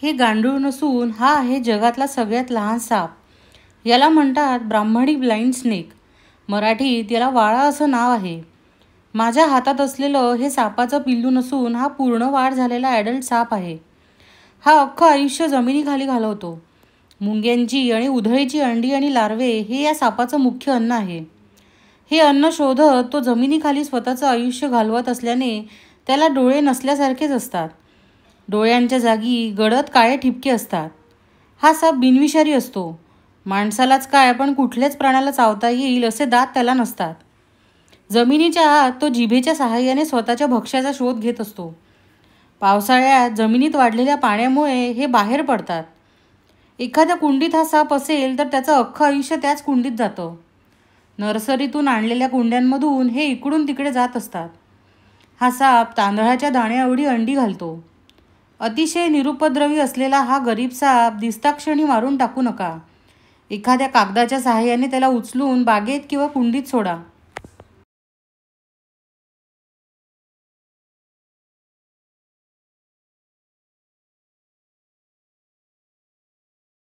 हे गांडूळ नसून हा आहे जगातला सगळ्यात लहान साप. याला म्हणतात ब्राह्मणी ब्लाइंड स्नेक. मराठीत याला वाळा असं नाव आहे. माझ्या हातात असलेलं हे सापाचं पिल्लू नसून हा पूर्ण वाढ झालेला ॲडल्ट साप आहे. हा अख्खं आयुष्य जमिनीखाली घालवतो. मुंग्यांची आणि उधळीची अंडी आणि लार्वे हे या सापाचं मुख्य अन्न आहे. हे अन्न शोधत तो जमिनीखाली स्वतःचं आयुष्य घालवत असल्याने त्याला डोळे नसल्यासारखेच असतात. डोळ्यांच्या जागी गडद काळे ठिपके असतात. हा साप बिनविषारी असतो. माणसालाच काय पण कुठल्याच प्राण्याला चावता येईल असे दात त्याला नसतात. जमिनीच्या आत तो जिभेच्या सहाय्याने स्वतःच्या भक्ष्याचा शोध घेत असतो. पावसाळ्यात जमिनीत वाढलेल्या पाण्यामुळे हे बाहेर पडतात. एखाद्या कुंडीत हा साप असेल तर त्याचं अख्खं आयुष्य त्याच कुंडीत जातं. नर्सरीतून आणलेल्या कुंड्यांमधून हे इकडून तिकडे जात असतात. हा साप तांदळाच्या दाण्याएवढी अंडी घालतो. अतिशय निरुपद्रवी असलेला हा गरीब साप दिसताक्षणी मारून टाकू नका. एखाद्या कागदाच्या सहाय्याने त्याला उचलून बागेत किंवा कुंडीत सोडा.